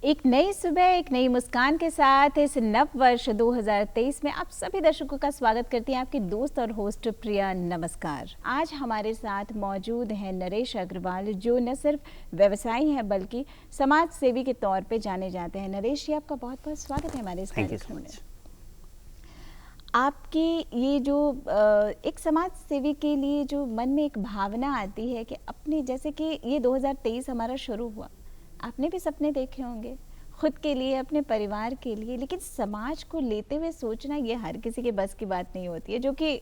एक नई सुबह, एक नई मुस्कान के साथ इस नव वर्ष 2023 में आप सभी दर्शकों का स्वागत करती हैं आपकी दोस्त और होस्ट प्रिया। नमस्कार। आज हमारे साथ मौजूद हैं नरेश अग्रवाल, जो न सिर्फ व्यवसायी हैं बल्कि समाज सेवी के तौर पे जाने जाते हैं। नरेश जी, आपका बहुत बहुत स्वागत है हमारे इस कार्यक्रम में। आपकी ये जो एक समाज सेवी के लिए जो मन में एक भावना आती है कि अपने, जैसे कि ये 2023 हमारा शुरू हुआ, आपने भी सपने देखे होंगे खुद के लिए, अपने परिवार के लिए, लेकिन समाज को लेते हुए सोचना ये हर किसी के बस की बात नहीं होती है, जो कि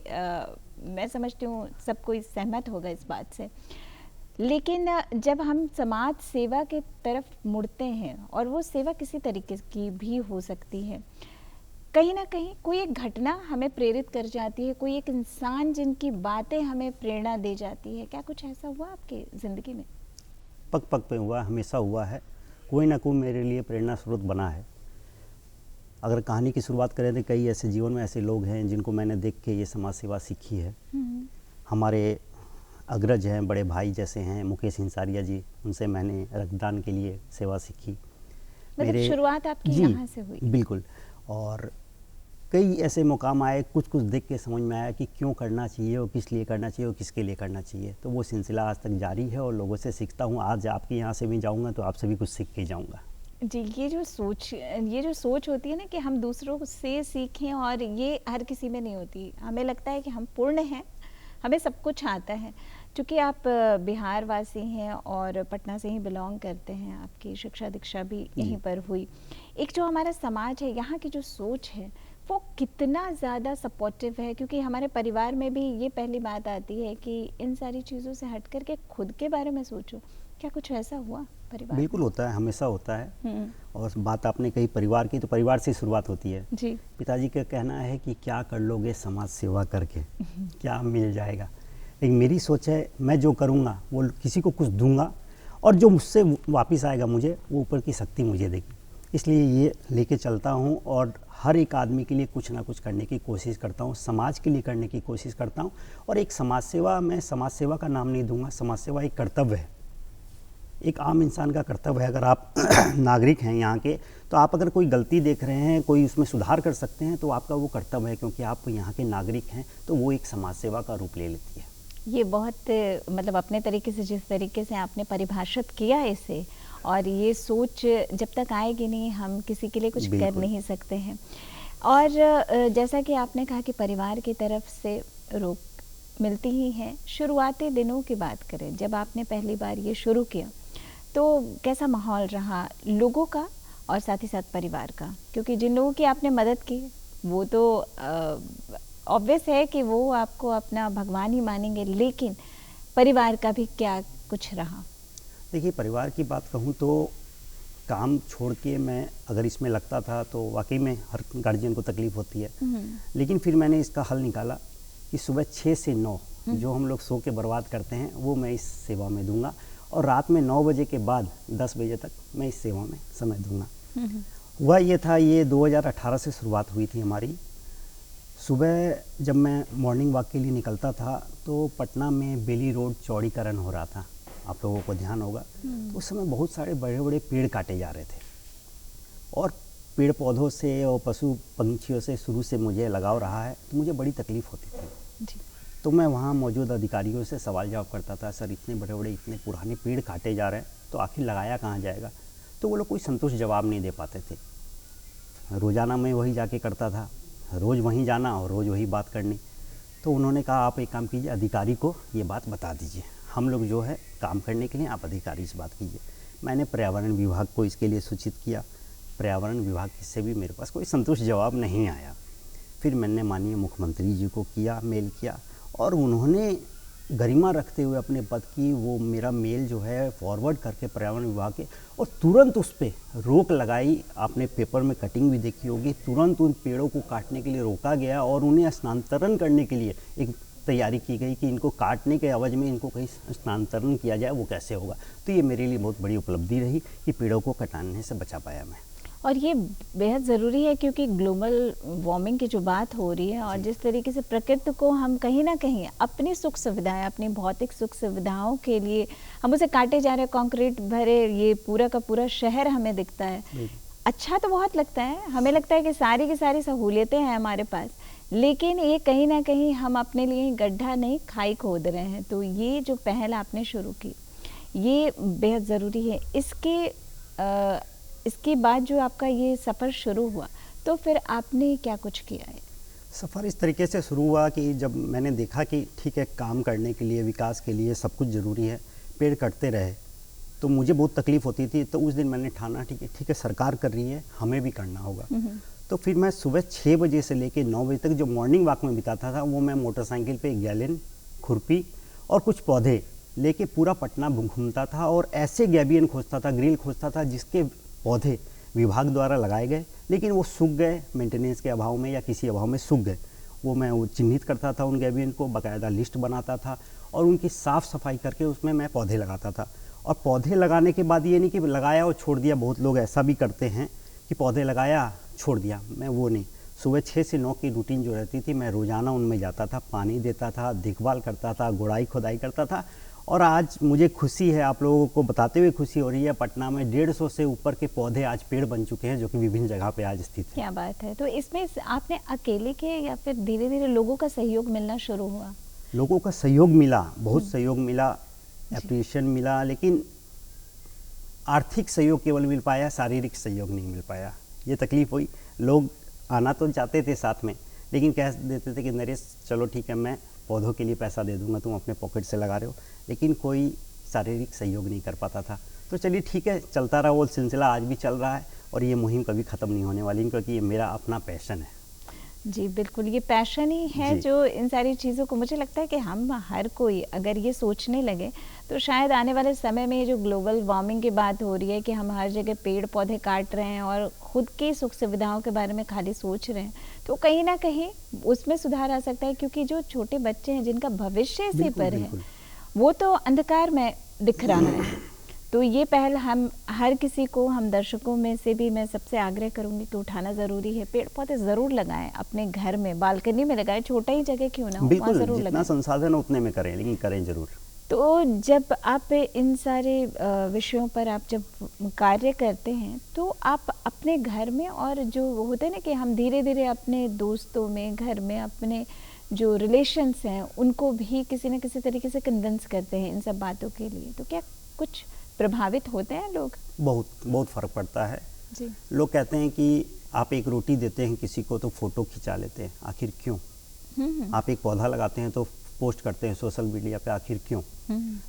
मैं समझती हूँ सब कोई सहमत होगा इस बात से। लेकिन जब हम समाज सेवा के तरफ मुड़ते हैं, और वो सेवा किसी तरीके की भी हो सकती है, कहीं ना कहीं कोई एक घटना हमें प्रेरित कर जाती है, कोई एक इंसान जिनकी बातें हमें प्रेरणा दे जाती है। क्या कुछ ऐसा हुआ आपकी ज़िंदगी में? पग पग पे हुआ, हमेशा हुआ है। कोई ना कोई मेरे लिए प्रेरणा स्रोत बना है। अगर कहानी की शुरुआत करें तो कई ऐसे जीवन में ऐसे लोग हैं जिनको मैंने देख के ये समाज सेवा सीखी है। हमारे अग्रज हैं, बड़े भाई जैसे हैं मुकेश हिंसारिया जी, उनसे मैंने रक्तदान के लिए सेवा सीखी। मतलब शुरुआत आपकी यहाँ से हुई? बिल्कुल। और कई ऐसे मुकाम आए, कुछ कुछ देख के समझ में आया कि क्यों करना चाहिए और किस लिए करना चाहिए और किसके लिए करना चाहिए। तो वो सिलसिला आज तक जारी है और लोगों से सीखता हूँ। आज आपके यहाँ से भी जाऊँगा तो आपसे भी कुछ सीख के जाऊँगा जी। ये जो सोच होती है ना कि हम दूसरों से सीखें, और ये हर किसी में नहीं होती। हमें लगता है कि हम पूर्ण हैं, हमें सब कुछ आता है। चूँकि आप बिहार वासी हैं और पटना से ही बिलोंग करते हैं, आपकी शिक्षा दीक्षा भी यहीं पर हुई। एक जो हमारा समाज है, यहाँ की जो सोच है, वो कितना ज़्यादा सपोर्टिव है, क्योंकि हमारे परिवार में भी ये पहली बात आती है कि इन सारी चीज़ों से हट कर के खुद के बारे में सोचो। क्या कुछ ऐसा हुआ परिवार? बिल्कुल होता है, हमेशा होता है। और बात आपने कही परिवार की, तो परिवार से शुरुआत होती है जी। पिताजी का कहना है कि क्या कर लोगे समाज सेवा करके, क्या मिल जाएगा। लेकिन मेरी सोच है, मैं जो करूँगा वो किसी को कुछ दूंगा, और जो मुझसे वापस आएगा मुझे, वो ऊपर की शक्ति मुझे देगी। इसलिए ये लेके चलता हूँ और हर एक आदमी के लिए कुछ ना कुछ करने की कोशिश करता हूँ, समाज के लिए करने की कोशिश करता हूँ। और एक समाज सेवा, मैं समाज सेवा का नाम नहीं दूंगा, समाज सेवा एक कर्तव्य है, एक आम इंसान का कर्तव्य है। अगर आप नागरिक हैं यहाँ के, तो आप अगर कोई गलती देख रहे हैं, कोई उसमें सुधार कर सकते हैं, तो आपका वो कर्तव्य है, क्योंकि आप यहाँ के नागरिक हैं। तो वो एक समाज सेवा का रूप ले लेती है। ये बहुत, मतलब अपने तरीके से, जिस तरीके से आपने परिभाषित किया इसे, और ये सोच जब तक आएगी नहीं, हम किसी के लिए कुछ कर नहीं सकते हैं। और जैसा कि आपने कहा कि परिवार की तरफ से रोक मिलती ही है। शुरुआती दिनों की बात करें, जब आपने पहली बार ये शुरू किया, तो कैसा माहौल रहा लोगों का और साथ ही साथ परिवार का? क्योंकि जिन लोगों की आपने मदद की, वो तो ऑब्वियस है कि वो आपको अपना भगवान ही मानेंगे, लेकिन परिवार का भी क्या कुछ रहा? देखिए, परिवार की बात कहूँ तो काम छोड़ के मैं अगर इसमें लगता था तो वाकई में हर गार्जियन को तकलीफ होती है। लेकिन फिर मैंने इसका हल निकाला कि सुबह 6 से 9 जो हम लोग सो के बर्बाद करते हैं, वो मैं इस सेवा में दूंगा, और रात में 9 बजे के बाद 10 बजे तक मैं इस सेवा में समय दूंगा। हुआ ये था, ये 2018 से शुरुआत हुई थी हमारी। सुबह जब मैं मॉर्निंग वॉक के लिए निकलता था, तो पटना में बेली रोड चौड़ीकरण हो रहा था, आप लोगों को ध्यान होगा। तो उस समय बहुत सारे बड़े बड़े पेड़ काटे जा रहे थे, और पेड़ पौधों से और पशु पंछियों से शुरू से मुझे लगाव रहा है, तो मुझे बड़ी तकलीफ़ होती थी जी। तो मैं वहाँ मौजूद अधिकारियों से सवाल जवाब करता था, सर इतने बड़े बड़े इतने पुराने पेड़ काटे जा रहे हैं, तो आखिर लगाया कहाँ जाएगा? तो वो लोग कोई संतुष्ट जवाब नहीं दे पाते थे। रोज़ाना मैं वही जाके करता था, रोज़ वहीं जाना और रोज़ वही बात करनी। तो उन्होंने कहा, आप एक काम कीजिए, अधिकारी को ये बात बता दीजिए, हम लोग जो है काम करने के लिए, आप अधिकारी से बात कीजिए। मैंने पर्यावरण विभाग को इसके लिए सूचित किया। पर्यावरण विभाग से भी मेरे पास कोई संतुष्ट जवाब नहीं आया। फिर मैंने माननीय मुख्यमंत्री जी को किया, मेल किया, और उन्होंने गरिमा रखते हुए अपने पद की वो मेरा मेल जो है फॉरवर्ड करके पर्यावरण विभाग के, और तुरंत उस पर रोक लगाई। आपने पेपर में कटिंग भी देखी होगी। तुरंत उन पेड़ों को काटने के लिए रोका गया, और उन्हें स्थानांतरण करने के लिए एक तैयारी की गई कि इनको काटने के एवज में इनको कहीं स्थानांतरण किया जाए, वो कैसे होगा। तो ये मेरे लिए बहुत बड़ी उपलब्धि रही कि पेड़ों को कटाने से बचा पाया मैं। और ये बेहद ज़रूरी है क्योंकि ग्लोबल वार्मिंग की जो बात हो रही है और जिस तरीके से प्रकृति को हम कहीं ना कहीं अपनी सुख सुविधाएं, अपनी भौतिक सुख सुविधाओं के लिए हम उसे काटे जा रहे हैं। कंक्रीट भरे ये पूरा का पूरा शहर हमें दिखता है, अच्छा तो बहुत लगता है, हमें लगता है कि सारी की सारी सहूलियतें हैं हमारे पास, लेकिन ये कहीं ना कहीं हम अपने लिए गड्ढा नहीं खाई खोद रहे हैं। तो ये जो पहल आपने शुरू की ये बेहद ज़रूरी है। इसके बाद जो आपका ये सफ़र शुरू हुआ तो फिर आपने क्या कुछ किया है? सफ़र इस तरीके से शुरू हुआ कि जब मैंने देखा कि ठीक है, काम करने के लिए, विकास के लिए सब कुछ ज़रूरी है, पेड़ कटते रहे तो मुझे बहुत तकलीफ़ होती थी। तो उस दिन मैंने ठाना ठीक है, सरकार कर रही है, हमें भी करना होगा। तो फिर मैं सुबह 6 बजे से लेकर 9 बजे तक जो मॉर्निंग वॉक में बिताता था वो मैं मोटरसाइकिल पे गैलन, खुरपी और कुछ पौधे लेके पूरा पटना घूमता था और ऐसे गैबियन खोजता था, ग्रिल खोजता था जिसके पौधे विभाग द्वारा लगाए गए लेकिन वो सूख गए, मेंटेनेंस के अभाव में या किसी अभाव में सूख गए। वो चिन्हित करता था उन गैबियन को, बाकायदा लिस्ट बनाता था और उनकी साफ़ सफाई करके उसमें मैं पौधे लगाता था। और पौधे लगाने के बाद ये नहीं कि लगाया और छोड़ दिया, बहुत लोग ऐसा भी करते हैं कि पौधे लगाया छोड़ दिया, मैं वो नहीं। सुबह 6 से 9 की रूटीन जो रहती थी, मैं रोज़ाना उनमें जाता था, पानी देता था, देखभाल करता था, गुड़ाई खुदाई करता था। और आज मुझे खुशी है, आप लोगों को बताते हुए खुशी हो रही है, पटना में 150 से ऊपर के पौधे आज पेड़ बन चुके हैं जो कि विभिन्न जगह पे आज स्थित हैं। क्या बात है। तो इसमें आपने अकेले के या फिर धीरे धीरे लोगों का सहयोग मिलना शुरू हुआ? लोगों का सहयोग मिला, बहुत सहयोग मिला, एप्रिसिएशन मिला, लेकिन आर्थिक सहयोग केवल मिल पाया, शारीरिक सहयोग नहीं मिल पाया। ये तकलीफ़ हुई। लोग आना तो चाहते थे साथ में, लेकिन कह देते थे कि नरेश चलो ठीक है, मैं पौधों के लिए पैसा दे दूंगा, तुम अपने पॉकेट से लगा रहे हो, लेकिन कोई शारीरिक सहयोग नहीं कर पाता था। तो चलिए ठीक है, चलता रहा वो सिलसिला, आज भी चल रहा है और ये मुहिम कभी ख़त्म नहीं होने वाली, क्योंकि ये मेरा अपना पैशन है। जी बिल्कुल, ये पैशन ही है जो इन सारी चीज़ों को, मुझे लगता है कि हम हर कोई अगर ये सोचने लगे तो शायद आने वाले समय में ये जो ग्लोबल वार्मिंग की बात हो रही है कि हम हर जगह पेड़ पौधे काट रहे हैं और ख़ुद की सुख सुविधाओं के बारे में खाली सोच रहे हैं, तो कहीं ना कहीं उसमें सुधार आ सकता है। क्योंकि जो छोटे बच्चे हैं जिनका भविष्य इसी पर है, वो तो अंधकार में दिख रहा है। तो ये पहल हम हर किसी को, हम दर्शकों में से भी मैं सबसे आग्रह करूंगी कि उठाना ज़रूरी है। पेड़ पौधे ज़रूर लगाएं, अपने घर में बालकनी में लगाएं, छोटा ही जगह क्यों ना हो, वहाँ ज़रूर लगाएं। जितना संसाधन है उतने में करें, लेकिन करें ज़रूर। तो जब आप इन सारे विषयों पर आप जब कार्य करते हैं तो आप अपने घर में, और जो होते हैं ना कि हम धीरे धीरे अपने दोस्तों में, घर में, अपने जो रिलेशंस हैं उनको भी किसी न किसी तरीके से कन्विंस करते हैं इन सब बातों के लिए, तो क्या कुछ प्रभावित होते हैं लोग? बहुत बहुत फ़र्क पड़ता है जी। लोग कहते हैं कि आप एक रोटी देते हैं किसी को तो फ़ोटो खिंचा लेते हैं, आखिर क्यों? आप एक पौधा लगाते हैं तो पोस्ट करते हैं सोशल मीडिया पे, आखिर क्यों?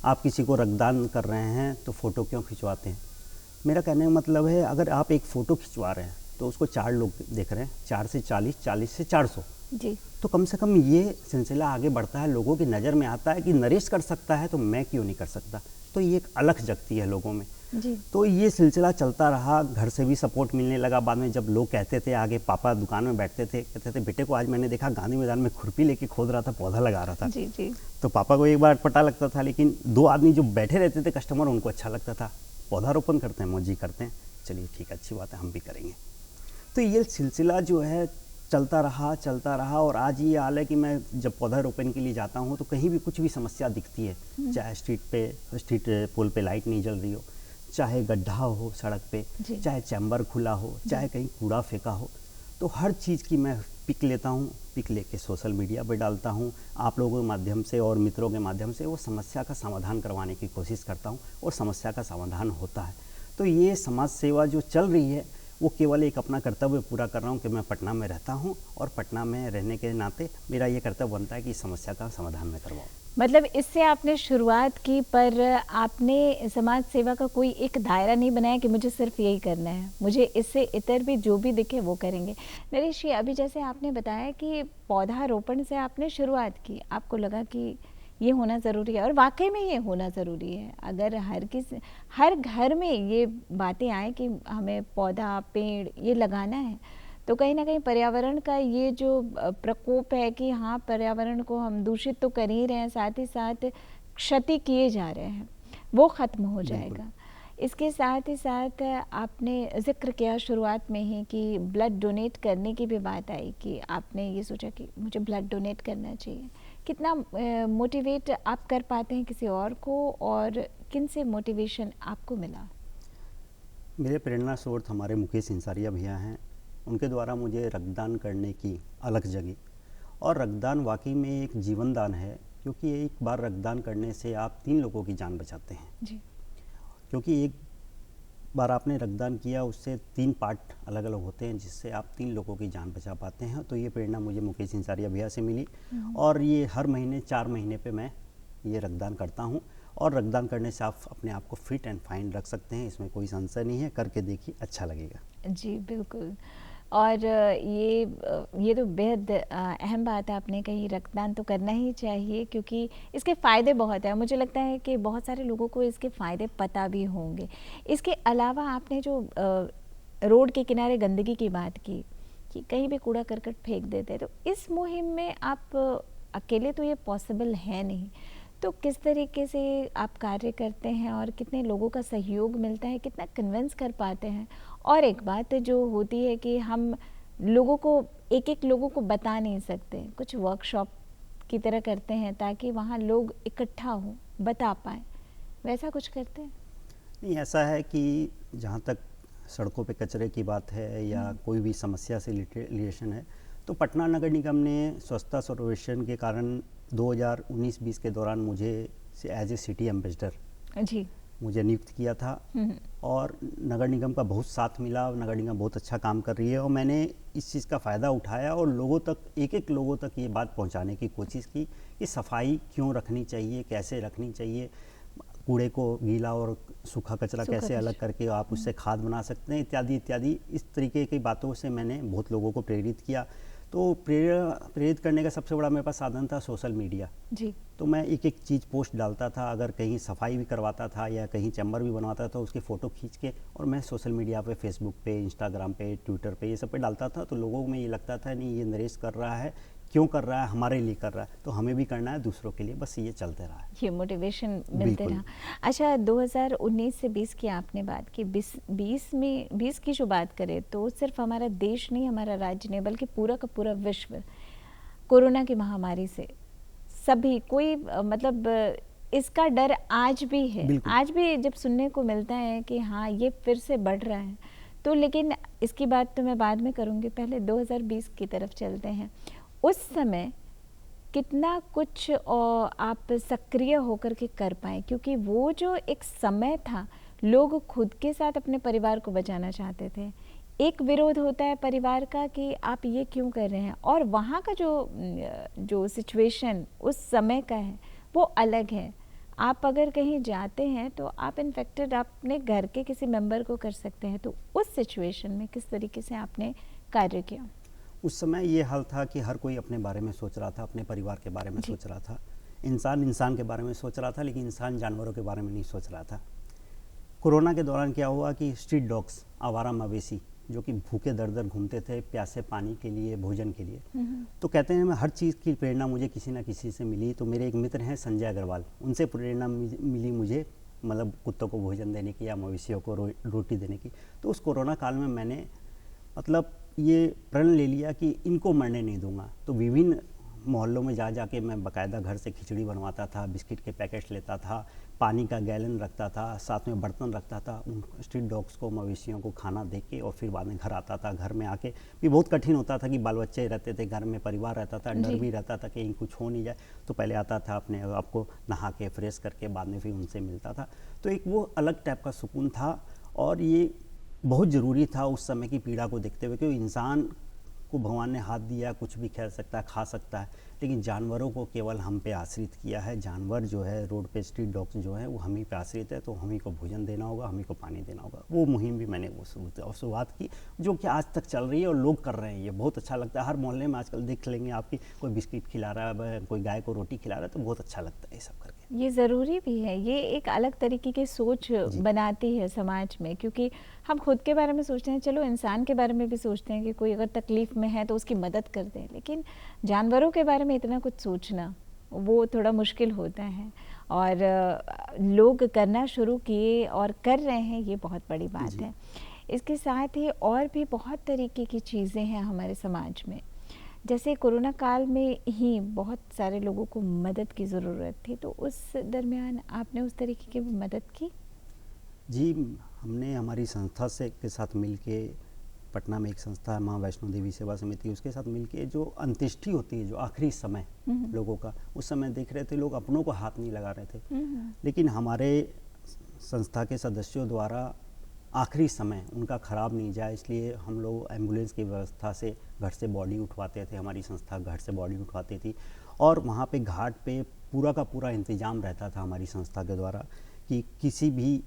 आप किसी को रक्तदान कर रहे हैं तो फ़ोटो क्यों खिंचवाते हैं? मेरा कहने का मतलब है, अगर आप एक फ़ोटो खिंचवा रहे हैं तो उसको 4 लोग देख रहे हैं, 4 से 40, 40 से 400 जी, तो कम से कम ये सिलसिला आगे बढ़ता है, लोगों की नज़र में आता है कि नरेश कर सकता है तो मैं क्यों नहीं कर सकता। तो ये एक अलग जगती है लोगों में जी। तो ये सिलसिला चलता रहा, घर से भी सपोर्ट मिलने लगा। बाद में जब लोग कहते थे, आगे पापा दुकान में बैठते थे, कहते थे बेटे को आज मैंने देखा गांधी मैदान में खुरपी लेके खोद रहा था, पौधा लगा रहा था। जी जी। तो पापा को एक बार पता लगता था, लेकिन 2 आदमी जो बैठे रहते थे कस्टमर, उनको अच्छा लगता था, पौधारोपण करते हैं, मौजी करते हैं, चलिए ठीक है, अच्छी बात है, हम भी करेंगे। तो ये सिलसिला जो है चलता रहा और आज ये हाल है कि मैं जब पौधारोपण के लिए जाता हूँ तो कहीं भी कुछ भी समस्या दिखती है, चाहे स्ट्रीट पोल पे लाइट नहीं जल रही हो, चाहे गड्ढा हो सड़क पे, चाहे चैम्बर खुला हो, चाहे कहीं कूड़ा फेंका हो, तो हर चीज़ की मैं पिक लेता हूँ, पिक लेके सोशल मीडिया पे डालता हूँ, आप लोगों के माध्यम से और मित्रों के माध्यम से वो समस्या का समाधान करवाने की कोशिश करता हूँ और समस्या का समाधान होता है। तो ये समाज सेवा जो चल रही है वो केवल एक अपना कर्तव्य पूरा कर रहा हूँ कि मैं पटना में रहता हूँ और पटना में रहने के नाते मेरा ये कर्तव्य बनता है कि इस समस्या का समाधान मैं करवाऊँ। मतलब इससे आपने शुरुआत की, पर आपने समाज सेवा का कोई एक दायरा नहीं बनाया कि मुझे सिर्फ यही करना है, मुझे इससे इतर भी जो भी दिखे वो करेंगे। नरेश जी, अभी जैसे आपने बताया कि पौधारोपण से आपने शुरुआत की, आपको लगा कि ये होना ज़रूरी है और वाकई में ये होना ज़रूरी है। अगर हर घर में ये बातें आए कि हमें पौधा पेड़ ये लगाना है, तो कहीं ना कहीं पर्यावरण का ये जो प्रकोप है कि हाँ, पर्यावरण को हम दूषित तो कर ही रहे हैं, साथ ही साथ क्षति किए जा रहे हैं, वो ख़त्म हो जाएगा। इसके साथ ही साथ आपने ज़िक्र किया शुरुआत में ही कि ब्लड डोनेट करने की भी बात आई कि आपने ये सोचा कि मुझे ब्लड डोनेट करना चाहिए। कितना मोटिवेट आप कर पाते हैं किसी और को, और किन से मोटिवेशन आपको मिला? मेरे प्रेरणा स्रोत हमारे मुकेश इंसारिया भैया हैं। उनके द्वारा मुझे रक्तदान करने की अलग जगी, और रक्तदान वाकई में एक जीवन दान है, क्योंकि एक बार रक्तदान करने से आप 3 लोगों की जान बचाते हैं। जी। क्योंकि एक बार आपने रक्तदान किया, उससे 3 पार्ट अलग अलग होते हैं, जिससे आप 3 लोगों की जान बचा पाते हैं। तो ये प्रेरणा मुझे मुकेश इंसारिया भैया से मिली, और ये हर महीने 4 महीने पे मैं ये रक्तदान करता हूँ। और रक्तदान करने से आप अपने आप को फिट एंड फाइन रख सकते हैं, इसमें कोई संशय नहीं है। करके देखिए, अच्छा लगेगा। जी बिल्कुल। और ये तो बेहद अहम बात है आपने कही, रक्तदान तो करना ही चाहिए क्योंकि इसके फ़ायदे बहुत हैं। मुझे लगता है कि बहुत सारे लोगों को इसके फ़ायदे पता भी होंगे। इसके अलावा आपने जो रोड के किनारे गंदगी की बात की कि कहीं भी कूड़ा करकट फेंक देते हैं, तो इस मुहिम में आप अकेले तो ये पॉसिबल है नहीं, तो किस तरीके से आप कार्य करते हैं और कितने लोगों का सहयोग मिलता है, कितना कन्विंस कर पाते हैं? और एक बात जो होती है कि हम लोगों को एक लोगों को बता नहीं सकते, कुछ वर्कशॉप की तरह करते हैं ताकि वहाँ लोग इकट्ठा हों, बता पाएँ, वैसा कुछ करते हैं? नहीं, ऐसा है कि जहाँ तक सड़कों पे कचरे की बात है या कोई भी समस्या से रिलेशन है, तो पटना नगर निगम ने स्वच्छता सर्वेक्षण के कारण 2019-20 के दौरान मुझे एज ए सिटी एम्बेसडर जी। मुझे नियुक्त किया था। और नगर निगम का बहुत साथ मिला, नगर निगम बहुत अच्छा काम कर रही है, और मैंने इस चीज़ का फ़ायदा उठाया और लोगों तक, एक लोगों तक ये बात पहुंचाने की कोशिश की कि सफाई क्यों रखनी चाहिए, कैसे रखनी चाहिए, कूड़े को गीला और सूखा कचरा कैसे अलग करके आप उससे खाद बना सकते हैं, इत्यादि इत्यादि। इस तरीके की बातों से मैंने बहुत लोगों को प्रेरित किया। तो प्रेरित करने का सबसे बड़ा मेरे पास साधन था सोशल मीडिया। जी। तो मैं एक चीज़ पोस्ट डालता था, अगर कहीं सफाई भी करवाता था या कहीं चैम्बर भी बनवाता था, उसकी फ़ोटो खींच के और मैं सोशल मीडिया पे, फेसबुक पे, इंस्टाग्राम पे, ट्विटर पे, ये सब पे डालता था। तो लोगों में ये लगता था, नहीं ये नरेश कर रहा है, क्यों कर रहा है, हमारे लिए कर रहा है, तो हमें भी करना है दूसरों के लिए, बस ये चलते रहा है। ये मोटिवेशन मिलते रहा। अच्छा, 2019 से 20 की आपने बात की, 20 की जो बात करें तो सिर्फ हमारा देश नहीं, हमारा राज्य नहीं, बल्कि पूरा का पूरा विश्व कोरोना की महामारी से सभी कोई मतलब इसका डर आज भी है। आज भी जब सुनने को मिलता है कि हाँ ये फिर से बढ़ रहा है, तो लेकिन इसकी बात तो मैं बाद में करूँगी, पहले 2020 की तरफ चलते हैं। उस समय कितना कुछ आप सक्रिय होकर के कर पाए, क्योंकि वो जो एक समय था, लोग खुद के साथ अपने परिवार को बचाना चाहते थे। एक विरोध होता है परिवार का कि आप ये क्यों कर रहे हैं, और वहाँ का जो सिचुएशन उस समय का है वो अलग है। आप अगर कहीं जाते हैं तो आप इन्फेक्टेड अपने घर के किसी मेंबर को कर सकते हैं, तो उस सिचुएशन में किस तरीके से आपने कार्य किया? उस समय ये हाल था कि हर कोई अपने बारे में सोच रहा था, अपने परिवार के बारे में सोच रहा था। इंसान के बारे में सोच रहा था, लेकिन इंसान जानवरों के बारे में नहीं सोच रहा था। कोरोना के दौरान क्या हुआ कि स्ट्रीट डॉग्स, आवारा मवेशी, जो कि भूखे दर दर घूमते थे प्यासे पानी के लिए, भोजन के लिए, तो कहते हैं मैं हर चीज़ की प्रेरणा मुझे किसी ना किसी से मिली। तो मेरे एक मित्र हैं संजय अग्रवाल, उनसे प्रेरणा मिली मुझे, मतलब कुत्तों को भोजन देने की या मवेशियों को रोटी देने की। तो उस कोरोना काल में मैंने मतलब ये प्रण ले लिया कि इनको मरने नहीं दूंगा। तो विभिन्न मोहल्लों में जा के मैं बाकायदा घर से खिचड़ी बनवाता था, बिस्किट के पैकेट्स लेता था, पानी का गैलन रखता था, साथ में बर्तन रखता था, उन स्ट्रीट डॉग्स को, मवेशियों को खाना दे के, और फिर बाद में घर आता था। घर में आके भी बहुत कठिन होता था कि बाल बच्चे रहते थे, घर में परिवार रहता था, डर भी रहता था कि कुछ हो नहीं जाए। तो पहले आता था, अपने आपको नहा के फ्रेश करके बाद में फिर उनसे मिलता था। तो एक वो अलग टाइप का सुकून था, और ये बहुत ज़रूरी था उस समय की पीड़ा को देखते हुए, क्योंकि इंसान को भगवान ने हाथ दिया, कुछ भी खेल सकता है, खा सकता है, लेकिन जानवरों को केवल हम पे आश्रित किया है। जानवर जो है, रोड पे स्ट्रीट डॉग्स जो है, वो हम ही पे आश्रित है, तो हम ही को भोजन देना होगा, हम ही को पानी देना होगा। वो मुहिम भी मैंने वो शुरुआत की, जो कि आज तक चल रही है और लोग कर रहे हैं। ये बहुत अच्छा लगता है। हर मोहल्ले में आजकल देख लेंगे आपकी, कोई बिस्किट खिला रहा है, कोई गाय को रोटी खिला रहा है, तो बहुत अच्छा लगता है ये सब करके। ये ज़रूरी भी है, ये एक अलग तरीके की सोच बनाती है समाज में, क्योंकि हम खुद के बारे में सोचते हैं, चलो इंसान के बारे में भी सोचते हैं कि कोई अगर तकलीफ़ में है तो उसकी मदद करते हैं, लेकिन जानवरों के बारे में इतना कुछ सोचना वो थोड़ा मुश्किल होता है। और लोग करना शुरू किए और कर रहे हैं, ये बहुत बड़ी बात है। इसके साथ ही और भी बहुत तरीके की चीज़ें हैं हमारे समाज में। जैसे कोरोना काल में ही बहुत सारे लोगों को मदद की ज़रूरत थी, तो उस दरमियान आपने उस तरीके की मदद की? जी, हमने हमारी संस्था से के साथ मिलके, पटना में एक संस्था है माँ वैष्णो देवी सेवा समिति, उसके साथ मिलके जो अंत्येष्टि होती है, जो आखिरी समय लोगों का, उस समय देख रहे थे लोग अपनों को हाथ नहीं लगा रहे थे, लेकिन हमारे संस्था के सदस्यों द्वारा आखिरी समय उनका ख़राब नहीं जाए, इसलिए हम लोग एम्बुलेंस की व्यवस्था से घर से बॉडी उठवाते थे। हमारी संस्था घर से बॉडी उठवाती थी और वहाँ पे घाट पे पूरा का पूरा इंतज़ाम रहता था हमारी संस्था के द्वारा कि किसी भी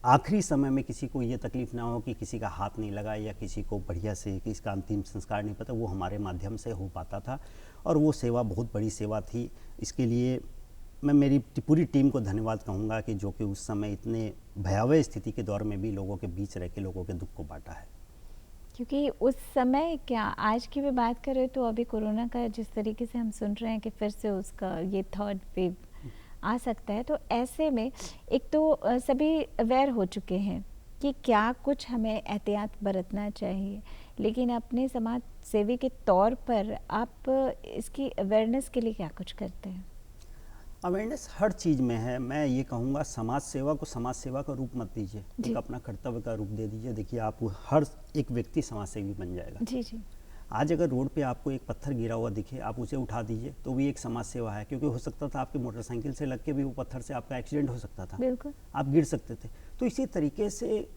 आखिरी समय में किसी को ये तकलीफ़ ना हो कि किसी का हाथ नहीं लगा या किसी को बढ़िया से कि इसका अंतिम संस्कार नहीं पता, वो हमारे माध्यम से हो पाता था और वो सेवा बहुत बड़ी सेवा थी। इसके लिए मैं मेरी पूरी टीम को धन्यवाद कहूँगा कि जो कि उस समय इतने भयावह स्थिति के दौर में भी लोगों के बीच रह के लोगों के दुख को बांटा है। क्योंकि उस समय क्या, आज की भी बात करें तो अभी कोरोना का जिस तरीके से हम सुन रहे हैं कि फिर से उसका ये थर्ड वेव आ सकता है, तो ऐसे में एक तो सभी अवेयर हो चुके हैं कि क्या कुछ हमें एहतियात बरतना चाहिए, लेकिन अपने समाज सेवी के तौर पर आप इसकी अवेयरनेस के लिए क्या कुछ करते हैं? अवेयरनेस हर चीज़ में है। मैं ये कहूँगा समाज सेवा को समाज सेवा का रूप मत दीजिए, एक अपना कर्तव्य का रूप दे दीजिए। देखिए आप हर एक व्यक्ति समाज सेवी बन जाएगा। जी जी। आज अगर रोड पे आपको एक पत्थर गिरा हुआ दिखे, आप उसे उठा दीजिए तो भी एक समाज सेवा है, क्योंकि हो सकता था आपकी मोटरसाइकिल से लग के भी वो पत्थर से आपका एक्सीडेंट हो सकता था, बिल्कुल, आप गिर सकते थे। तो इसी तरीके से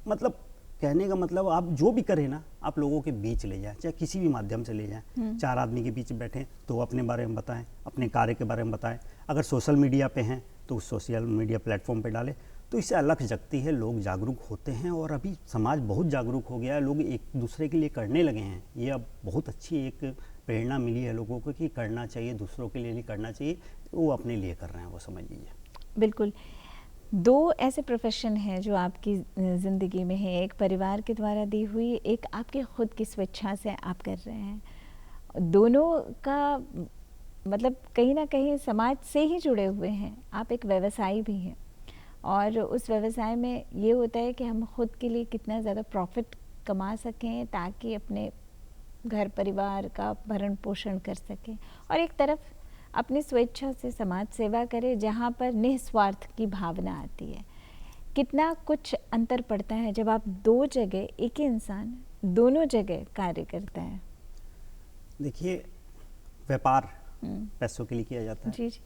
मतलब कहने का मतलब आप जो भी करें ना, आप लोगों के बीच ले जाएं, चाहे किसी भी माध्यम से ले जाएं। चार आदमी के बीच बैठें तो अपने बारे में बताएं, अपने कार्य के बारे में बताएं। अगर सोशल मीडिया पे हैं तो उस सोशल मीडिया प्लेटफॉर्म पे डालें, तो इससे अलग जगती है, लोग जागरूक होते हैं और अभी समाज बहुत जागरूक हो गया है, लोग एक दूसरे के लिए करने लगे हैं। ये अब बहुत अच्छी एक प्रेरणा मिली है लोगों को कि करना चाहिए, दूसरों के लिए नहीं करना चाहिए, वो अपने लिए कर रहे हैं, वो समझ लीजिए। बिल्कुल। दो ऐसे प्रोफेशन हैं जो आपकी ज़िंदगी में है, एक परिवार के द्वारा दी हुई, एक आपके खुद की स्वेच्छा से आप कर रहे हैं। दोनों का मतलब कहीं ना कहीं समाज से ही जुड़े हुए हैं। आप एक व्यवसायी भी हैं और उस व्यवसाय में ये होता है कि हम खुद के लिए कितना ज़्यादा प्रॉफिट कमा सकें ताकि अपने घर परिवार का भरण पोषण कर सकें, और एक तरफ अपनी स्वेच्छा से समाज सेवा करें जहाँ पर निस्वार्थ की भावना आती है। कितना कुछ अंतर पड़ता है जब आप दो जगह, एक ही इंसान दोनों जगह कार्य करता है। देखिए व्यापार पैसों के लिए किया जाता है, जी जी,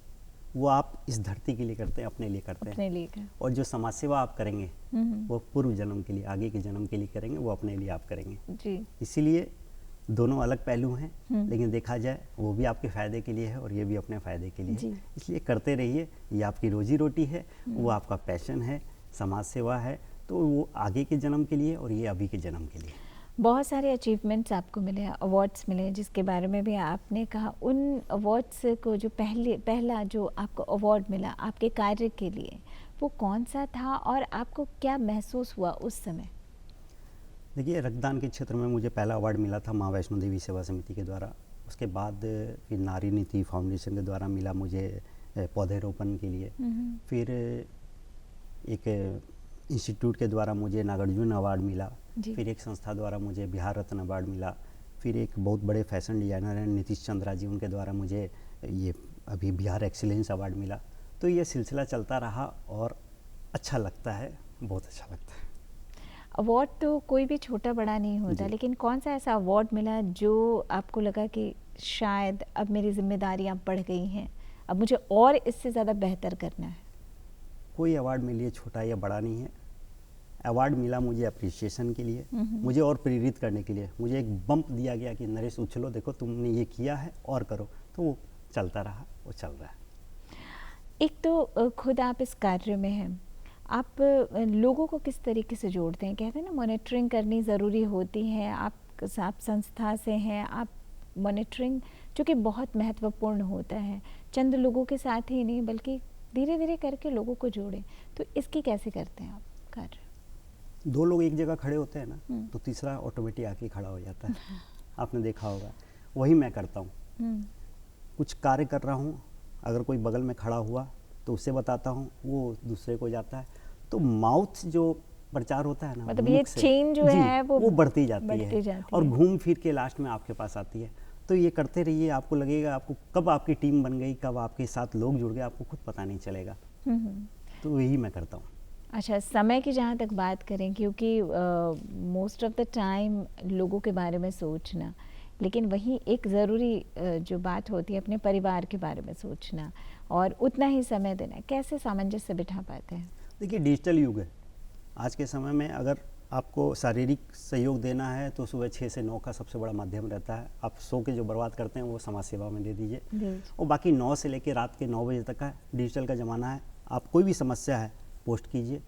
वो आप इस धरती के लिए करते हैं, अपने लिए करते हैं। अपने लिए कर। और जो समाज सेवा आप करेंगे वो पूर्व जन्म के लिए, आगे के जन्म के लिए करेंगे, वो अपने लिए आप करेंगे। जी, इसीलिए दोनों अलग पहलू हैं, लेकिन देखा जाए वो भी आपके फ़ायदे के लिए है और ये भी अपने फ़ायदे के लिए है। इसलिए करते रहिए, ये आपकी रोजी रोटी है, वो आपका पैशन है, समाज सेवा है, तो वो आगे के जन्म के लिए और ये अभी के जन्म के लिए। बहुत सारे अचीवमेंट्स आपको मिले हैं, अवार्ड्स मिले हैं, जिसके बारे में भी आपने कहा। उन अवार्ड्स को जो पहला जो आपको अवार्ड मिला आपके कार्य के लिए, वो कौन सा था और आपको क्या महसूस हुआ उस समय? देखिए रक्तदान के क्षेत्र में मुझे पहला अवार्ड मिला था माँ वैष्णो देवी सेवा समिति के द्वारा। उसके बाद फिर नारी नीति फाउंडेशन के द्वारा मिला मुझे पौधेरोपण के लिए। फिर एक इंस्टीट्यूट के द्वारा मुझे नागार्जुन अवार्ड मिला। फिर एक संस्था द्वारा मुझे बिहार रत्न अवार्ड मिला। फिर एक बहुत बड़े फैशन डिज़ाइनर हैं नीतीश चंद्रा जी, उनके द्वारा मुझे ये अभी बिहार एक्सीलेंस अवार्ड मिला। तो ये सिलसिला चलता रहा और अच्छा लगता है, बहुत अच्छा लगता है। अवार्ड तो कोई भी छोटा बड़ा नहीं होता, लेकिन कौन सा ऐसा अवार्ड मिला जो आपको लगा कि शायद अब मेरी जिम्मेदारियां बढ़ गई हैं, अब मुझे और इससे ज़्यादा बेहतर करना है? कोई अवार्ड मेरे लिए छोटा या बड़ा नहीं है। अवार्ड मिला मुझे अप्रिसिएशन के लिए, मुझे और प्रेरित करने के लिए। मुझे एक बम्प दिया गया कि नरेश उछलो, देखो तुमने ये किया है और करो, तो वो चलता रहा, वो चल रहा है। एक तो खुद आप इस कार्य में हैं, आप लोगों को किस तरीके से जोड़ते हैं? कहते हैं ना मॉनिटरिंग करनी ज़रूरी होती है। आप संस्था से हैं, आप मॉनिटरिंग जो कि बहुत महत्वपूर्ण होता है, चंद लोगों के साथ ही नहीं बल्कि धीरे धीरे करके लोगों को जोड़ें, तो इसकी कैसे करते हैं आप कार्य? दो लोग एक जगह खड़े होते हैं ना, तो तीसरा ऑटोमेटिक आके खड़ा हो जाता है। आपने देखा होगा, वही मैं करता हूँ। कुछ कार्य कर रहा हूँ, अगर कोई बगल में खड़ा हुआ तो उससे बताता हूँ, वो दूसरे को जाता है। तो माउथ जो प्रचार होता है ना, मतलब ये मुख से, चेन जो जी, है वो बढ़ती जाती है जाती और है। घूम फिर के लास्ट में आपके पास आती है। तो ये करते रहिए, आपको लगेगा, आपको कब आपकी टीम बन गई, कब आपके साथ लोग जुड़ गए, आपको खुद पता नहीं चलेगा। तो यही मैं करता हूँ। अच्छा, समय की जहाँ तक बात करें, क्योंकि मोस्ट ऑफ द टाइम लोगों के बारे में सोचना, लेकिन वहीं एक ज़रूरी जो बात होती है अपने परिवार के बारे में सोचना और उतना ही समय देना, कैसे सामंजस्य बिठा पाते हैं? देखिए, डिजिटल युग है आज के समय में। अगर आपको शारीरिक सहयोग देना है तो सुबह 6 से 9 का सबसे बड़ा माध्यम रहता है। आप सो के जो बर्बाद करते हैं वो समाज सेवा में दे दीजिए, और बाकी 9 से लेकर रात के 9 बजे तक का डिजिटल का ज़माना है। आप कोई भी समस्या है पोस्ट कीजिए,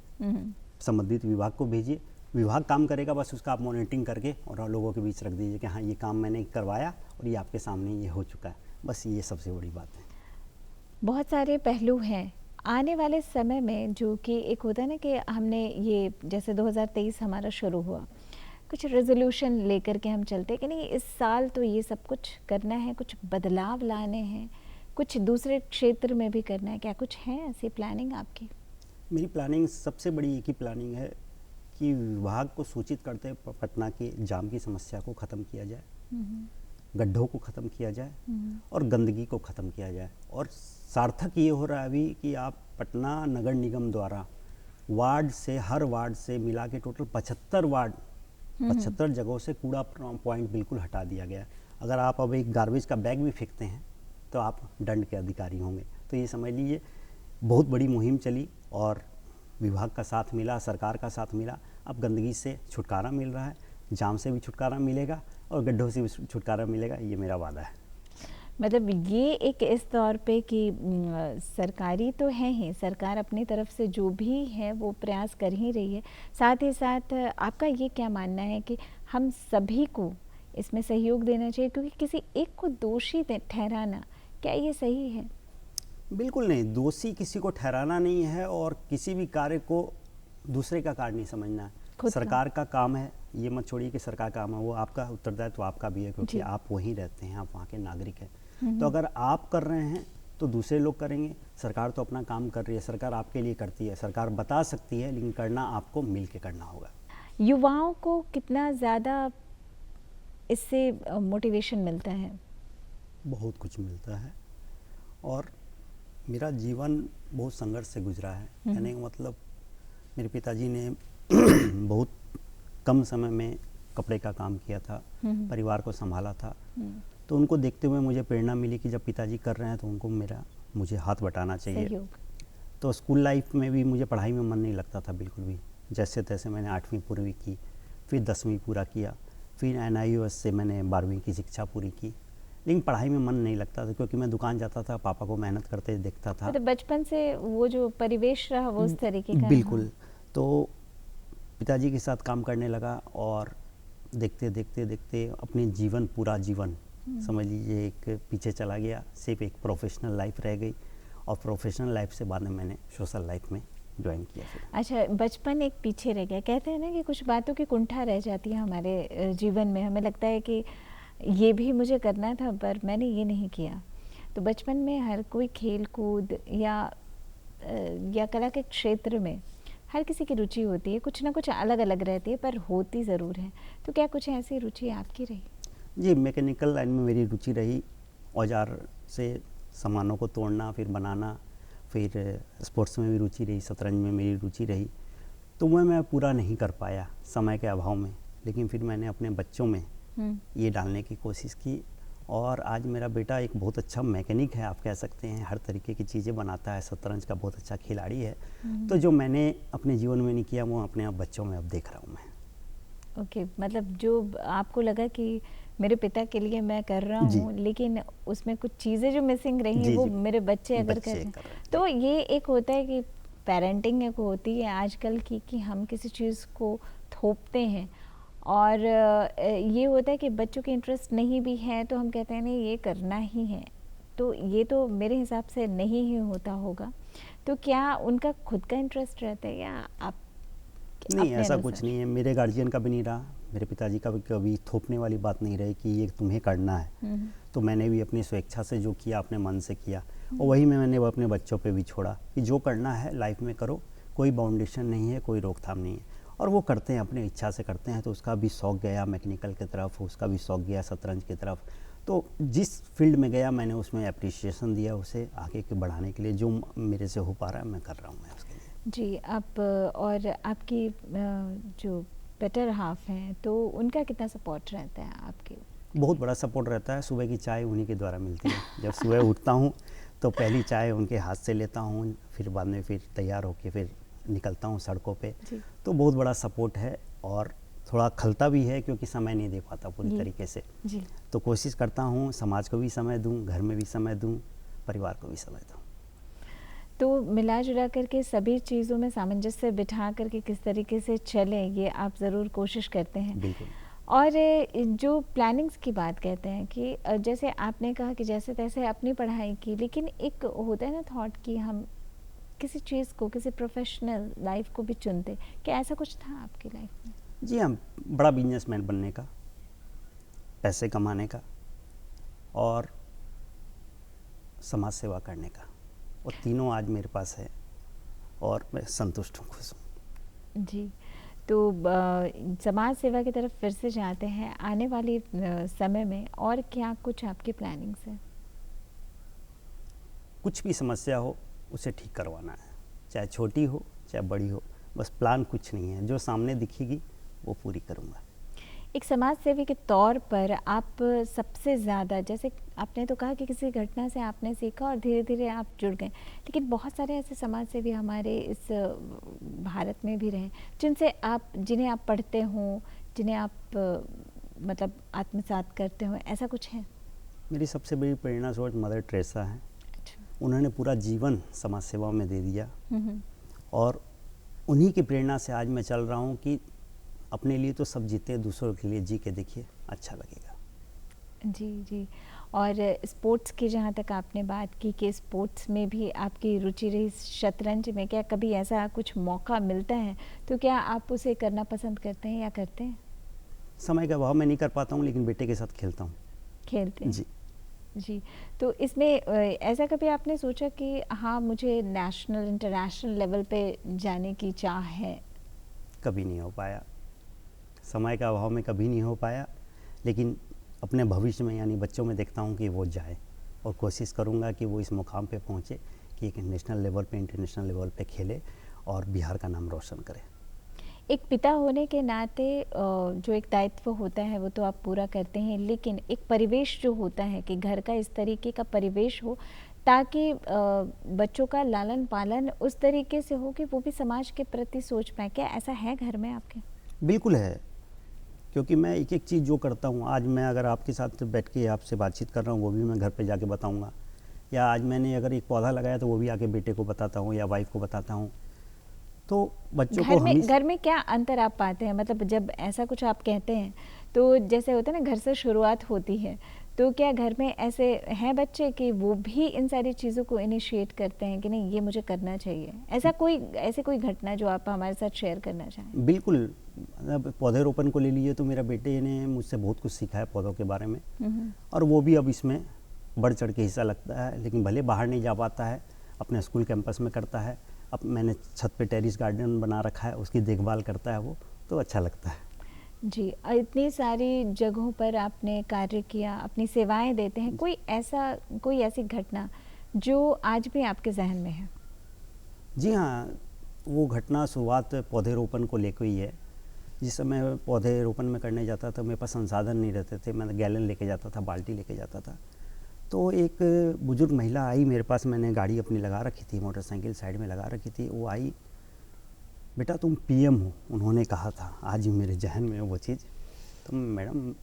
संबंधित विभाग को भेजिए, विभाग काम करेगा, बस उसका आप मॉनिटरिंग करके और लोगों के बीच रख दीजिए कि हाँ, ये काम मैंने करवाया और ये आपके सामने ये हो चुका है। बस ये सबसे बड़ी बात है। बहुत सारे पहलू हैं आने वाले समय में, जो कि एक होता है ना कि हमने ये जैसे 2023 हमारा शुरू हुआ, कुछ रेजोल्यूशन लेकर के हम चलते कि नहीं इस साल तो ये सब कुछ करना है, कुछ बदलाव लाने हैं, कुछ दूसरे क्षेत्र में भी करना है, क्या कुछ है ऐसी प्लानिंग आपकी? मेरी प्लानिंग सबसे बड़ी एक ही प्लानिंग है कि विभाग को सूचित करते हैं पटना की जाम की समस्या को ख़त्म किया जाए, गड्ढों को ख़त्म किया जाए और गंदगी को ख़त्म किया जाए। और सार्थक ये हो रहा है अभी कि आप पटना नगर निगम द्वारा वार्ड से, हर वार्ड से मिला के टोटल 75 वार्ड, 75 जगहों से कूड़ा पॉइंट बिल्कुल हटा दिया गया। अगर आप अब एक गार्बेज का बैग भी फेंकते हैं तो आप दंड के अधिकारी होंगे। तो ये समझ लीजिए बहुत बड़ी मुहिम चली और विभाग का साथ मिला, सरकार का साथ मिला। अब गंदगी से छुटकारा मिल रहा है, जाम से भी छुटकारा मिलेगा और गड्ढों से भी छुटकारा मिलेगा, ये मेरा वादा है। मतलब ये एक इस तौर पे कि सरकारी तो है ही, सरकार अपनी तरफ से जो भी है वो प्रयास कर ही रही है, साथ ही साथ आपका ये क्या मानना है कि हम सभी को इसमें सहयोग देना चाहिए, क्योंकि किसी एक को दोषी ठहराना, क्या ये सही है? बिल्कुल नहीं, दोषी किसी को ठहराना नहीं है और किसी भी कार्य को दूसरे का कार्य नहीं समझना है। सरकार का काम है, ये मत छोड़िए कि सरकार का काम है, वो आपका उत्तरदायित्व तो आपका भी है, क्योंकि आप वहीं रहते हैं, आप वहाँ के नागरिक हैं। तो अगर आप कर रहे हैं तो दूसरे लोग करेंगे। सरकार तो अपना काम कर रही है, सरकार आपके लिए करती है, सरकार बता सकती है, लेकिन करना आपको मिल के करना होगा। युवाओं को कितना ज़्यादा इससे मोटिवेशन मिलता है? बहुत कुछ मिलता है और मेरा जीवन बहुत संघर्ष से गुजरा है। कहने का मतलब, मेरे पिताजी ने बहुत कम समय में कपड़े का काम किया था, परिवार को संभाला था। तो उनको देखते हुए मुझे प्रेरणा मिली कि जब पिताजी कर रहे हैं तो उनको मुझे हाथ बटाना चाहिए। तो स्कूल लाइफ में भी मुझे पढ़ाई में मन नहीं लगता था बिल्कुल भी। जैसे तैसे मैंने 8वीं पूरी की, फिर 10वीं पूरा किया, फिर NIUS से मैंने 12वीं की शिक्षा पूरी की, लेकिन पढ़ाई में मन नहीं लगता था क्योंकि मैं दुकान जाता था, पापा को मेहनत करते देखता था। तो बचपन से वो जो परिवेश रहा वो उस तरीके का? बिल्कुल। तो पिताजी के साथ काम करने लगा और देखते देखते देखते अपनी पूरा जीवन समझ लीजिए एक पीछे चला गया। सिर्फ एक प्रोफेशनल लाइफ रह गई और प्रोफेशनल लाइफ से बाद में मैंने सोशल लाइफ में ज्वाइन किया फिर। अच्छा, बचपन एक पीछे रह गया। कहते हैं ना कि कुछ बातों की कुंठा रह जाती है हमारे जीवन में, हमें लगता है कि ये भी मुझे करना था पर मैंने ये नहीं किया। तो बचपन में हर कोई खेल कूद या कला के क्षेत्र में हर किसी की रुचि होती है, कुछ ना कुछ अलग अलग रहती है पर होती ज़रूर है। तो क्या कुछ ऐसी रुचि आपकी रही? जी, मैकेनिकल लाइन में मेरी रुचि रही। औजार से सामानों को तोड़ना फिर बनाना, फिर स्पोर्ट्स में भी रुचि रही, शतरंज में मेरी रुचि रही। तो मैं पूरा नहीं कर पाया समय के अभाव में, लेकिन फिर मैंने अपने बच्चों में ये डालने की कोशिश की और आज मेरा बेटा एक बहुत अच्छा मैकेनिक है, आप कह सकते हैं। हर तरीके की चीज़ें बनाता है, शतरंज का बहुत अच्छा खिलाड़ी है। तो जो मैंने अपने जीवन में नहीं किया वो अपने बच्चों में अब देख रहा हूँ मैं। ओके, मतलब जो आपको लगा कि मेरे पिता के लिए मैं कर रहा हूँ, लेकिन उसमें कुछ चीज़ें जो मिसिंग रही वो मेरे बच्चे अगर कर रहे हैं। तो ये एक होता है कि पेरेंटिंग एक होती है आजकल की कि हम किसी चीज़ को थोपते हैं और ये होता है कि बच्चों के इंटरेस्ट नहीं भी है तो हम कहते हैं नहीं ये करना ही है। तो ये तो मेरे हिसाब से नहीं ही होता होगा। तो क्या उनका खुद का इंटरेस्ट रहता है या आप? नहीं, ऐसा कुछ नहीं है। मेरे गार्जियन का भी नहीं रहा, मेरे पिताजी का भी कभी थोपने वाली बात नहीं रही कि ये तुम्हें करना है। तो मैंने भी अपनी स्वेच्छा से जो किया अपने मन से किया और वही मैंने वो अपने बच्चों पे भी छोड़ा कि जो करना है लाइफ में करो, कोई बाउंडेशन नहीं है, कोई रोकथाम नहीं है। और वो करते हैं, अपने इच्छा से करते हैं। तो उसका भी शौक गया मैकेनिकल की तरफ, उसका भी शौक गया शतरंज की तरफ। तो जिस फील्ड में गया मैंने उसमें अप्रिसिएशन दिया उसे आगे के बढ़ाने के लिए। जो मेरे से हो पा रहा है मैं कर रहा हूँ मैं उसके लिए। जी, आप और आपकी जो बेटर हाफ हैं तो उनका कितना सपोर्ट रहता है आपके? बहुत बड़ा सपोर्ट रहता है। सुबह की चाय उन्हीं के द्वारा मिलती है। जब सुबह उठता हूँ तो पहली चाय उनके हाथ से लेता हूँ, फिर बाद में फिर तैयार होके फिर निकलता हूँ सड़कों पे। तो बहुत बड़ा सपोर्ट है और थोड़ा खलता भी है क्योंकि समय नहीं दे पाता पूरी तरीके से। तो कोशिश करता हूँ समाज को भी समय दूँ, घर में भी समय दूँ, परिवार को भी समय दूँ। तो मिला जुला करके सभी चीज़ों में सामंजस्य बिठा करके किस तरीके से चलें ये आप ज़रूर कोशिश करते हैं। बिल्कुल। और जो प्लानिंग्स की बात कहते हैं कि जैसे आपने कहा कि जैसे तैसे अपनी पढ़ाई की, लेकिन एक होता है ना थॉट कि हम किसी चीज़ को, किसी प्रोफेशनल लाइफ को भी चुनते, क्या ऐसा कुछ था आपकी लाइफ में? जी हाँ, बड़ा बिजनेसमैन बनने का, पैसे कमाने का और समाज सेवा करने का, और तीनों आज मेरे पास है और मैं संतुष्ट हूँ, खुश हूँ। जी, तो समाज सेवा की तरफ फिर से जाते हैं। आने वाले समय में और क्या कुछ आपकी प्लानिंग्स हैं? कुछ भी समस्या हो उसे ठीक करवाना है, चाहे छोटी हो चाहे बड़ी हो। बस प्लान कुछ नहीं है, जो सामने दिखेगी वो पूरी करूँगा। एक समाज सेवी के तौर पर आप सबसे ज़्यादा, जैसे आपने तो कहा कि किसी घटना से आपने सीखा और धीरे धीरे आप जुड़ गए, लेकिन बहुत सारे ऐसे समाज सेवी हमारे इस भारत में भी रहे जिन्हें आप पढ़ते हो, जिन्हें आप मतलब आत्मसात करते हो, ऐसा कुछ है? मेरी सबसे बड़ी प्रेरणा स्रोत मदर टेरेसा है। अच्छा। उन्होंने पूरा जीवन समाज सेवा में दे दिया और उन्हीं की प्रेरणा से आज मैं चल रहा हूँ कि अपने लिए तो सब जीते, दूसरों के लिए जी के देखिए, अच्छा लगेगा। जी जी। और स्पोर्ट्स की जहाँ तक आपने बात की कि स्पोर्ट्स में भी आपकी रुचि रही, शतरंज में क्या कभी ऐसा कुछ मौका मिलता है तो क्या आप उसे करना पसंद करते हैं या करते हैं? समय का अभाव में नहीं कर पाता हूँ, लेकिन बेटे के साथ खेलता हूँ। खेलते हैं जी। जी। तो इसमें ऐसा कभी आपने सोचा कि हाँ मुझे नेशनल इंटरनेशनल लेवल पे जाने की चाह है? कभी नहीं हो पाया, समय का अभाव में कभी नहीं हो पाया, लेकिन अपने भविष्य में यानी बच्चों में देखता हूँ कि वो जाए और कोशिश करूँगा कि वो इस मुकाम पे पहुँचे कि एक नेशनल लेवल पे, इंटरनेशनल लेवल पे खेले और बिहार का नाम रोशन करे। एक पिता होने के नाते जो एक दायित्व होता है वो तो आप पूरा करते हैं, लेकिन एक परिवेश जो होता है कि घर का इस तरीके का परिवेश हो ताकि बच्चों का लालन पालन उस तरीके से हो कि वो भी समाज के प्रति सोच पाए, क्या ऐसा है घर में आपके? बिल्कुल है, क्योंकि मैं एक एक चीज़ जो करता हूँ, आज मैं अगर आपके साथ बैठ के आपसे बातचीत कर रहा हूँ वो भी मैं घर पे जाके बताऊँगा, या आज मैंने अगर एक पौधा लगाया तो वो भी आके बेटे को बताता हूँ या वाइफ को बताता हूँ। तो बच्चों को घर में क्या अंतर आप पाते हैं, मतलब जब ऐसा कुछ आप कहते हैं तो जैसे होता है ना घर से शुरुआत होती है, तो क्या घर में ऐसे हैं बच्चे कि वो भी इन सारी चीज़ों को इनिशिएट करते हैं कि नहीं ये मुझे करना चाहिए? ऐसे कोई घटना जो आप हमारे साथ शेयर करना चाहें? बिल्कुल। अब पौधे रोपण को ले लीजिए तो मेरा बेटे ने मुझसे बहुत कुछ सीखा है पौधों के बारे में, और वो भी अब इसमें बढ़ चढ़ के हिस्सा लगता है। लेकिन भले बाहर नहीं जा पाता है, अपने स्कूल कैंपस में करता है। अब मैंने छत पे टेरिस गार्डन बना रखा है, उसकी देखभाल करता है वो, तो अच्छा लगता है। जी, इतनी सारी जगहों पर आपने कार्य किया, अपनी सेवाएं देते हैं, कोई ऐसी घटना जो आज भी आपके जहन में है? जी हाँ, वो घटना शुरुआत पौधे रोपण को लेकर ही है। जिस समय पौधे रोपण में करने जाता था मेरे पास संसाधन नहीं रहते थे, मैं गैलन लेके जाता था, बाल्टी लेके जाता था। तो एक बुजुर्ग महिला आई मेरे पास, मैंने गाड़ी अपनी लगा रखी थी, मोटरसाइकिल साइड में लगा रखी थी। वो आई, बेटा तुम पीएम हो, उन्होंने कहा था, आज ही मेरे जहन में वो चीज़। तो मैडम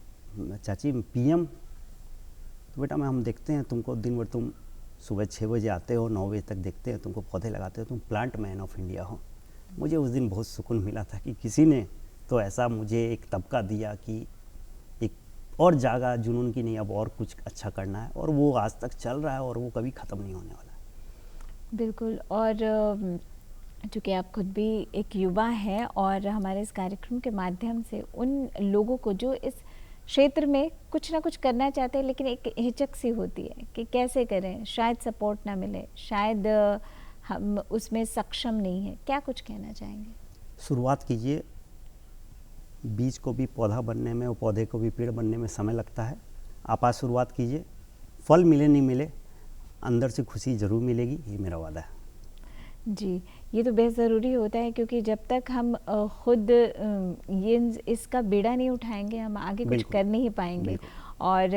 चाची पीएम? तो बेटा हम देखते हैं तुमको दिन भर, तुम सुबह 6 बजे आते हो, 9 बजे तक देखते हैं तुमको, पौधे लगाते हो, तुम प्लांट मैन ऑफ इंडिया हो। मुझे उस दिन बहुत सुकून मिला था कि किसी ने तो ऐसा मुझे एक तबका दिया कि एक और जागा जुनून की नहीं, अब और कुछ अच्छा करना है, और वो आज तक चल रहा है और वो कभी ख़त्म नहीं होने वाला है। बिल्कुल। और चूँकि आप खुद भी एक युवा हैं और हमारे इस कार्यक्रम के माध्यम से उन लोगों को जो इस क्षेत्र में कुछ ना कुछ करना चाहते हैं, लेकिन एक हिचक सी होती है कि कैसे करें, शायद सपोर्ट ना मिले, शायद हम उसमें सक्षम नहीं है, क्या कुछ कहना चाहेंगे? शुरुआत कीजिए। बीज को भी पौधा बनने में और पौधे को भी पेड़ बनने में समय लगता है। आप आज शुरुआत कीजिए, फल मिले नहीं मिले, अंदर से खुशी ज़रूर मिलेगी, ये मेरा वादा है। जी, ये तो बेहद ज़रूरी होता है, क्योंकि जब तक हम खुद ये इसका बीड़ा नहीं उठाएंगे, हम आगे कुछ कर नहीं पाएंगे। और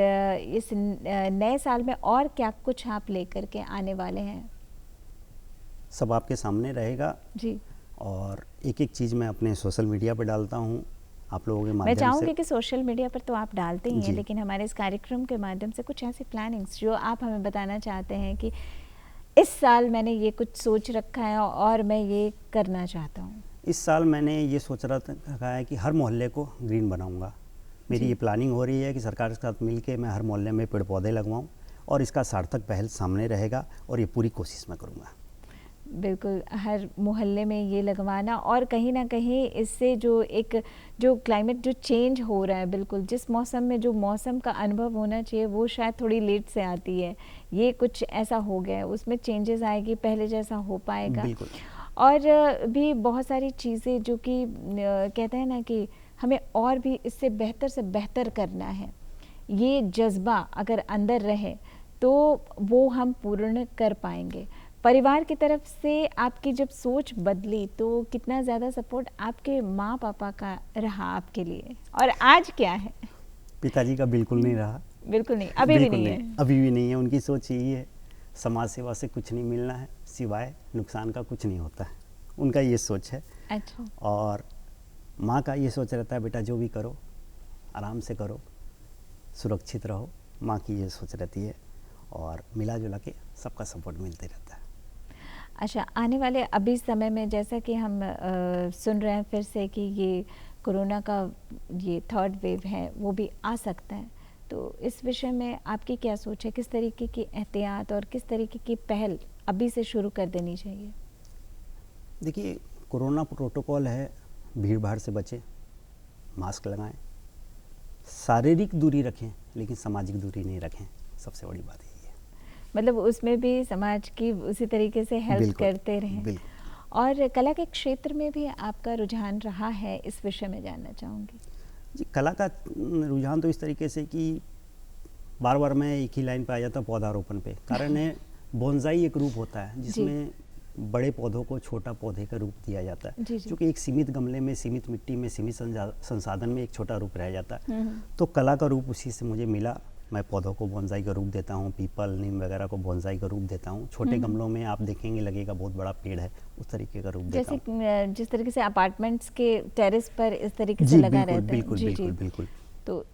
इस नए साल में और क्या कुछ आप लेकर के आने वाले हैं? सब आपके सामने रहेगा जी। और एक एक चीज़ मैं अपने सोशल मीडिया पर डालता हूँ आप लोगों के माध्यम मैं से। चाहूँगी कि सोशल मीडिया पर तो आप डालते ही हैं, लेकिन हमारे इस कार्यक्रम के माध्यम से कुछ ऐसी प्लानिंग्स जो आप हमें बताना चाहते हैं कि इस साल मैंने ये कुछ सोच रखा है और मैं ये करना चाहता हूँ। इस साल मैंने ये सोच रखा है कि हर मोहल्ले को ग्रीन बनाऊंगा। मेरी ये प्लानिंग हो रही है कि सरकार के साथ मिलके मैं हर मोहल्ले में पेड़ पौधे लगवाऊं और इसका सार्थक पहल सामने रहेगा और ये पूरी कोशिश मैं करूँगा। बिल्कुल, हर मोहल्ले में ये लगवाना, और कहीं ना कहीं इससे जो क्लाइमेट जो चेंज हो रहा है, बिल्कुल जिस मौसम में जो मौसम का अनुभव होना चाहिए वो शायद थोड़ी लेट से आती है, ये कुछ ऐसा हो गया है, उसमें चेंजेस आएगी, पहले जैसा हो पाएगा। बिल्कुल। और भी बहुत सारी चीज़ें जो कि कहते हैं ना कि हमें और भी इससे बेहतर से बेहतर करना है, ये जज्बा अगर अंदर रहे तो वो हम पूर्ण कर पाएंगे। परिवार की तरफ से आपकी जब सोच बदली तो कितना ज़्यादा सपोर्ट आपके माँ पापा का रहा आपके लिए, और आज क्या है? पिताजी का बिल्कुल नहीं रहा। बिल्कुल नहीं, अभी भी नहीं है। अभी भी नहीं है। उनकी सोच यही है, समाज सेवा से कुछ नहीं मिलना है, सिवाय नुकसान का कुछ नहीं होता है, उनका ये सोच है। अच्छा। और माँ का ये सोच रहता है, बेटा जो भी करो आराम से करो, सुरक्षित रहो। माँ की ये सोच रहती है और मिला जुला के सबका सपोर्ट मिलते रहता है। अच्छा, आने वाले अभी समय में जैसा कि हम सुन रहे हैं फिर से कि ये कोरोना का ये थर्ड वेव है, वो भी आ सकता है, तो इस विषय में आपकी क्या सोच है? किस तरीके की एहतियात और किस तरीके की पहल अभी से शुरू कर देनी चाहिए? देखिए, कोरोना प्रोटोकॉल है, भीड़ भाड़ से बचें, मास्क लगाएं, शारीरिक दूरी रखें, लेकिन सामाजिक दूरी नहीं रखें, सबसे बड़ी बात यही है। मतलब उसमें भी समाज की उसी तरीके से हेल्प करते रहें। और कला के क्षेत्र में भी आपका रुझान रहा है, इस विषय में जानना चाहूँगी। जी, कला का रुझान तो इस तरीके से कि बार बार मैं एक ही लाइन पे आ जाता हूँ, पौधारोपण पे। कारण है, बोनसाई एक रूप होता है जिसमें बड़े पौधों को छोटा पौधे का रूप दिया जाता है, जो कि एक सीमित गमले में, सीमित मिट्टी में, सीमित संसाधन में एक छोटा रूप रह जाता है। तो कला का रूप उसी से मुझे मिला। मैं पौधों को बोनसाई का रूप देता हूँ, पीपल नीम वगैरह को बोनसाई का रूप देता हूँ। छोटे गमलों में आप देखेंगे लगेगा बहुत बड़ा पेड़ है, उस तरीके का रूप देता हूँ। जैसे जिस तरीके से अपार्टमेंट्स के टेरेस पर इस तरीके से लगा रहता है। बिल्कुल, बिल्कुल, बिल्कुल। तो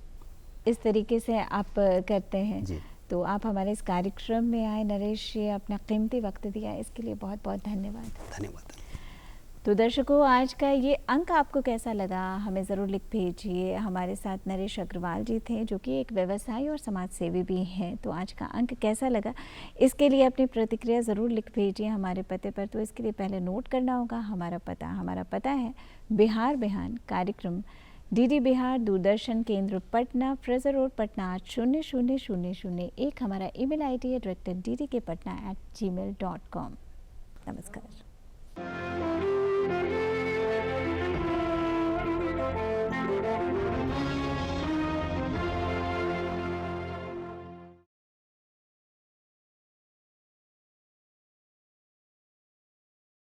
इस तरीके से आप करते हैं। तो आप हमारे इस कार्यक्रम में आए नरेश, ये अपना कीमती वक्त दिया, इसके लिए बहुत बहुत धन्यवाद। धन्यवाद। तो दर्शकों, आज का ये अंक आपको कैसा लगा हमें ज़रूर लिख भेजिए। हमारे साथ नरेश अग्रवाल जी थे, जो कि एक व्यवसायी और समाज सेवी भी हैं। तो आज का अंक कैसा लगा, इसके लिए अपनी प्रतिक्रिया ज़रूर लिख भेजिए हमारे पते पर। तो इसके लिए पहले नोट करना होगा हमारा पता है बिहार बिहान, कार्यक्रम डीडी बिहार, दूरदर्शन केंद्र पटना, फ्रेजर रोड पटना 80001। हमारा ईमेल ID है director ddkpatna@gmail.com। नमस्कार।